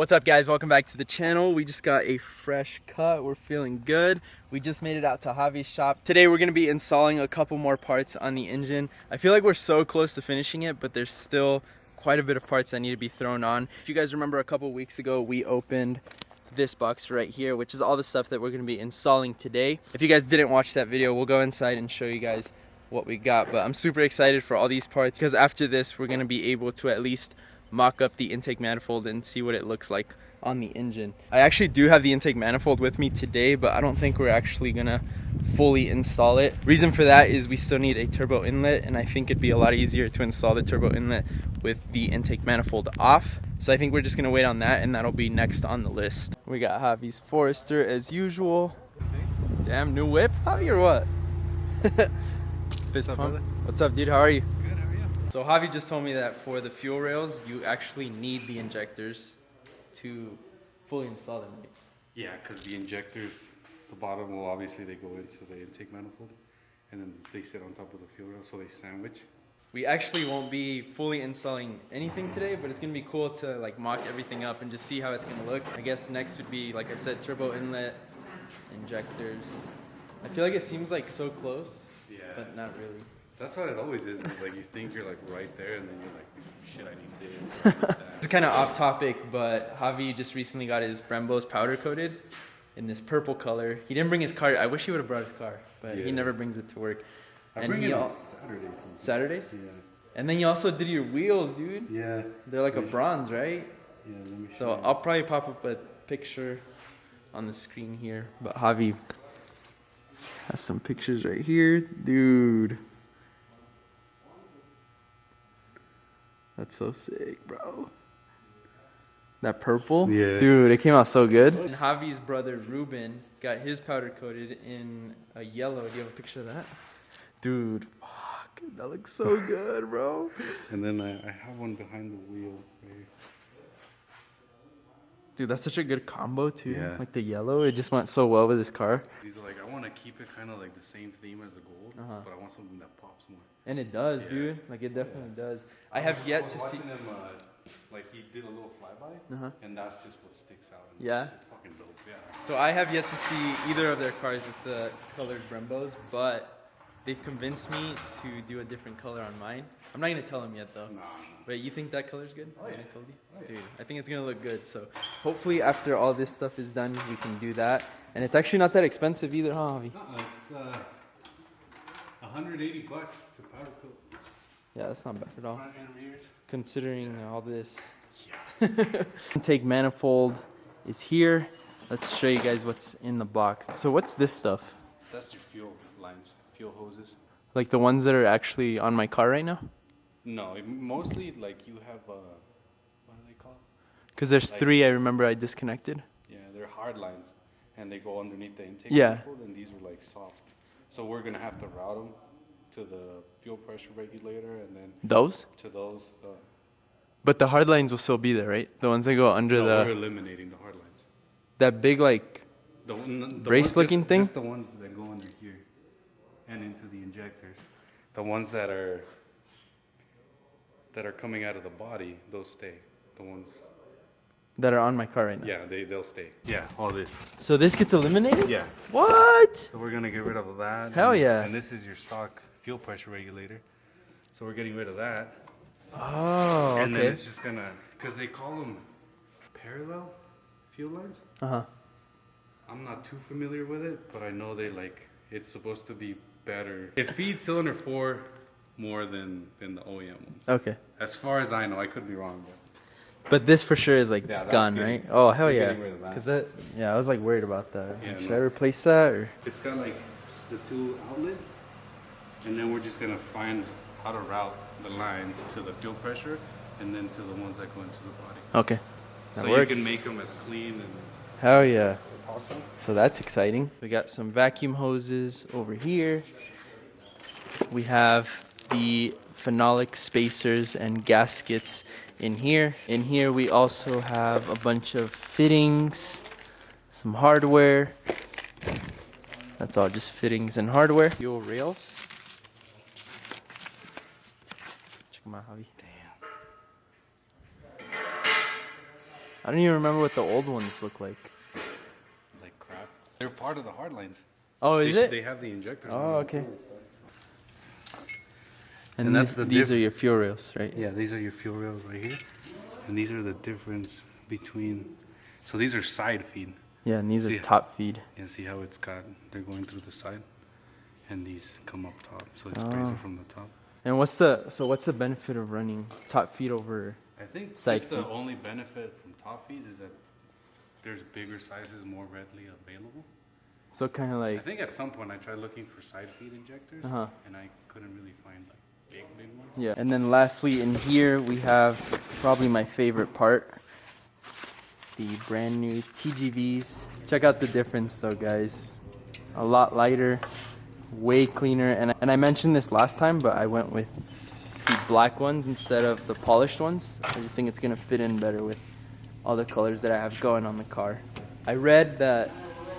What's up guys, welcome back to the channel. We just got a fresh cut, we're feeling good. We just made it out to Javi's shop. Today we're gonna be installing a couple more parts on the engine. I feel like we're so close to finishing it, but there's still quite a bit of parts that need to be thrown on. If you guys remember a couple weeks ago, we opened this box right here, which is all the stuff that we're gonna be installing today. If you guys didn't watch that video, we'll go inside and show you guys what we got. But I'm super excited for all these parts because after this, we're gonna be able to at least mock up the intake manifold and see what it looks like on the engine. I actually do have the intake manifold with me today, but I don't think we're actually gonna fully install it. Reason for that is we still need a turbo inlet, and I think it'd be a lot easier to install the turbo inlet with the intake manifold off. So I think we're just gonna wait on that, and that'll be next on the list. We got Javi's Forester as usual. Damn, new whip, Javi, or what? Fist pump. What's up, dude? How are you? Good, how are you? So Javi just told me that for the fuel rails, you actually need the injectors to fully install them. Yeah, because the injectors, the bottom will obviously they go into the intake manifold, and then they sit on top of the fuel rail, so they sandwich. We actually won't be fully installing anything today, but it's gonna be cool to like mock everything up and just see how it's gonna look. I guess next would be, like I said, turbo inlet, injectors. I feel like it seems like so close, Yeah. but not really. That's what it always is like you think you're like right there, and then you're like, shit, I need this. I need that. It's kind of off topic, but Javi just recently got his Brembos powder coated in this purple color. He didn't bring his car. I wish he would have brought his car, but he Yeah. never brings it to work. I And bring he it on al- Saturdays. Sometimes. Saturdays? Yeah. And then you also did your wheels, dude. Yeah. They're like a bronze, right? Yeah, let me show So you. I'll probably pop up a picture on the screen here. But Javi has some pictures right here. Dude. That's so sick, bro. That purple? Yeah. Dude, it came out so good. And Javi's brother, Ruben, got his powder coated in a yellow. Do you have a picture of that? Dude, fuck. That looks so good, bro. And then I have one behind the wheel. Right? Dude, that's such a good combo, too. Yeah. Like the yellow, it just went so well with this car. These are like, I want to keep it kind of like the same theme as the gold, but I want something that pops more. And it does, Yeah. dude. Like, it definitely does. I have yet to see... Watching him, like he did a little flyby, and that's just what sticks out. And Yeah? It's fucking dope, yeah. So I have yet to see either of their cars with the colored Brembos, but they've convinced me to do a different color on mine. I'm not going to tell them yet, though. Nah. But you think that color's good? Oh, yeah. I told you? Oh, yeah. Dude, I think it's going to look good. So hopefully after all this stuff is done, we can do that. And it's actually not that expensive either, huh, Javi? It's $180 to powder coat. Yeah, that's not bad at all. Front and rears. Considering all this. Yeah. Intake manifold is here. Let's show you guys what's in the box. So what's this stuff? That's your fuel lines, fuel hoses. Like the ones that are actually on my car right now? No, mostly like you have, what are they called? Because there's Like- 3 I remember I disconnected. Yeah, they're hard lines, and they go underneath the intake Yeah. manifold, and these are like soft. So we're gonna have to route them to the fuel pressure regulator, and then Those? to those. But the hard lines will still be there, right? The ones that go under No, we're the... eliminating the hard lines. That big, like... The Brace looking thing? Just the ones that go under here and into the injectors. The ones that are coming out of the body, those stay. The ones, That are on my car right now. yeah, they'll stay. Yeah, all this. So this gets eliminated? Yeah. What? So we're gonna get rid of that. Hell and, yeah. And this is your stock fuel pressure regulator. So we're getting rid of that. Oh, And then okay. it's just gonna, because they call them parallel fuel lines. Uh-huh. I'm not too familiar with it, but I know it's supposed to be better. It feeds cylinder 4 more than the OEM ones. Okay. As far as I know, I could be wrong, But this for sure is like Yeah, that's gone, getting- right? Oh, hell we're yeah. getting rid of that. Because that... Yeah, I was like worried about that. Yeah, Should no. I replace that or... it's got like the 2 outlets, and then we're just gonna find how to route the lines to the fuel pressure and then to the ones that go into the body. Okay. That So works. you can make them as clean and Hell yeah. awesome. So that's exciting. We got some vacuum hoses over here. We have the phenolic spacers and gaskets in here. In here we also have a bunch of fittings, some hardware. That's all just fittings and hardware. Fuel rails. Check them out, Javi. I don't even remember what the old ones look like. Like crap. They're part of the hard lines. Oh, is it? They have the injectors. Oh, okay. And that's these are your fuel rails, right? Yeah, these are your fuel rails right here. And these are the difference between, so these are side feed. Yeah, and these See- are top feed. You see how they're going through the side? And these come up top, so it sprays it from the top. And what's the benefit of running top feed over? I think Side just the feed. only benefit from top feeds is that there's bigger sizes more readily available. So kind of I like, think at some point I tried looking for side feed injectors, Uh-huh. and I couldn't really find like big ones. yeah. And then lastly, in here we have probably my favorite part, the brand new Tgvs. Check out the difference though, guys. A lot lighter, way cleaner. And I mentioned this last time, but I went with the black ones instead of the polished ones. I just think it's gonna fit in better with all the colors that I have going on the car. I read that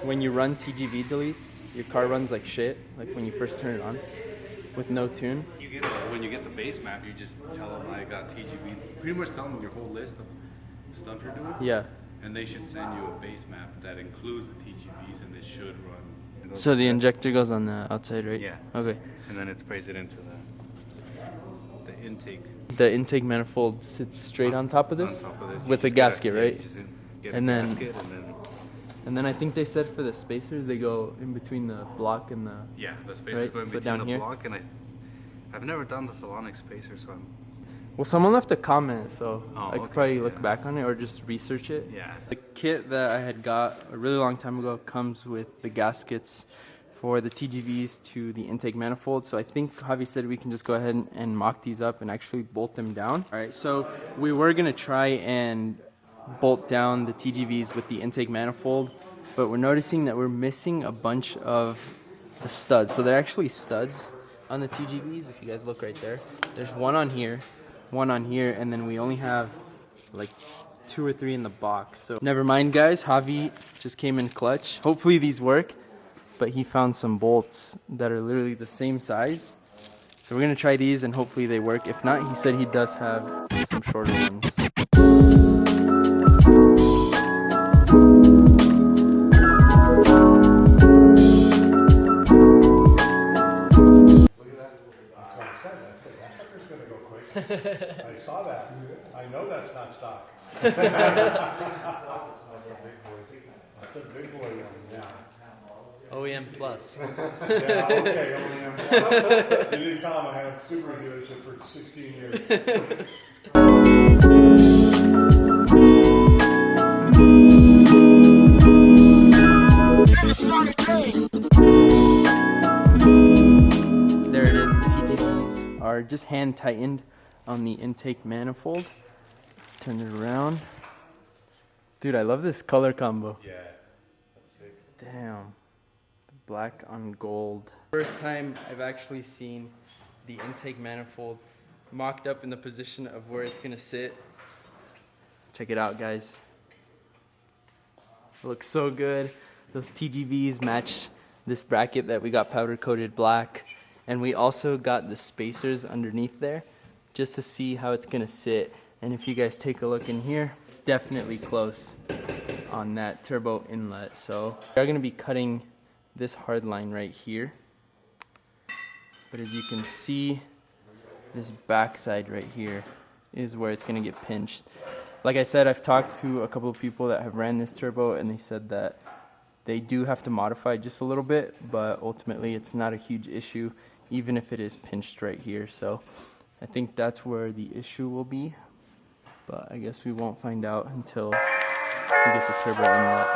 when you run TGV deletes, your car runs like shit, like when you first turn it on with no tune. When you get the base map, you just tell them I got TGV. Pretty much tell them your whole list of stuff you're doing. Yeah. And they should send you a base map that includes the TGVs, and it should run. So the injector goes on the outside, right? Yeah. Okay. And then it sprays it into the intake. The intake manifold sits straight on top of this? On top of this. With You a just gotta- gasket, yeah, right? you just get And a then- gasket and then I think they said for the spacers, they go in between the block and the... yeah, the spacers Right, go in so between down the here? block, and I've never done the Phalonic spacer, so Well, someone left a comment, so Oh, I could okay, probably look yeah. back on it or just research it. yeah. The kit that I had got a really long time ago comes with the gaskets for the TGVs to the intake manifold. So I think Javi said we can just go ahead and mock these up and actually bolt them down. All right, so we were gonna try and bolt down the TGVs with the intake manifold, but we're noticing that we're missing a bunch of the studs. So they're actually studs on the TGVs. If you guys look right there, there's one on here, and then we only have like 2 or 3 in the box. So never mind, guys. Javi just came in clutch. Hopefully these work, but he found some bolts that are literally the same size. So we're gonna try these and hopefully they work. If not, he said he does have some shorter ones. I saw that. I know that's not stock. That's a big boy one, yeah. OEM plus. Yeah, okay, OEM. You didn't tell him I had a Subaru dealership for 16 years. There it is. The TGVs are just hand tightened on the intake manifold. Let's turn it around. Dude, I love this color combo. Yeah, that's sick. Damn. Black on gold. First time I've actually seen the intake manifold mocked up in the position of where it's gonna sit. Check it out, guys. It looks so good. Those TGVs match this bracket that we got powder coated black. And we also got the spacers underneath there just to see how it's gonna sit. And if you guys take a look in here, it's definitely close on that turbo inlet. So we're gonna be cutting this hard line right here. But as you can see, this backside right here is where it's gonna get pinched. Like I said, I've talked to a couple of people that have ran this turbo and they said that they do have to modify just a little bit, but ultimately it's not a huge issue, even if it is pinched right here. So I think that's where the issue will be, but I guess we won't find out until we get the turbo inlet.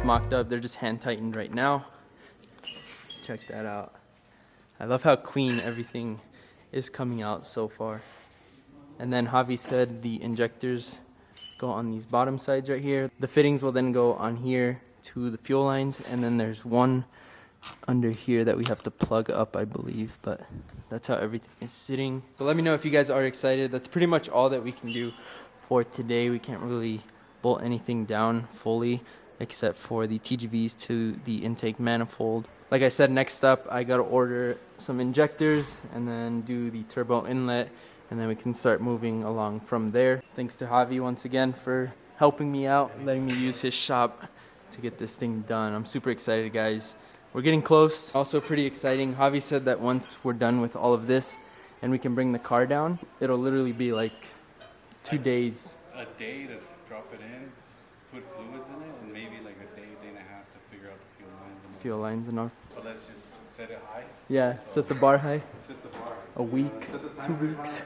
Mocked up. They're just hand tightened right now. Check that out. I love how clean everything is coming out so far. And then Javi said the injectors go on these bottom sides right here. The fittings will then go on here to the fuel lines, and then there's one under here that we have to plug up, I believe, but that's how everything is sitting. So let me know if you guys are excited. That's pretty much all that we can do for today. We can't really bolt anything down fully except for the Tgvs to the intake manifold. Like I said, next up I gotta order some injectors and then do the turbo inlet, and then we can start moving along from there. Thanks to Javi once again for helping me out, letting me use his shop to get this thing done. I'm super excited, guys. We're getting close. Also pretty exciting. Javi said that once we're done with all of this and we can bring the car down, it'll literally be like 2 days. A day to drop it in, put fluids in it, and maybe like a day, day and a half to figure out the fuel lines. And Fuel lines and all. But let's just set it high. Yeah, set the bar high. Set the bar. A week, Set the 2 timer weeks.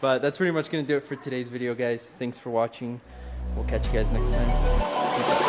But that's pretty much gonna do it for today's video, guys. Thanks for watching. We'll catch you guys next time. Peace out.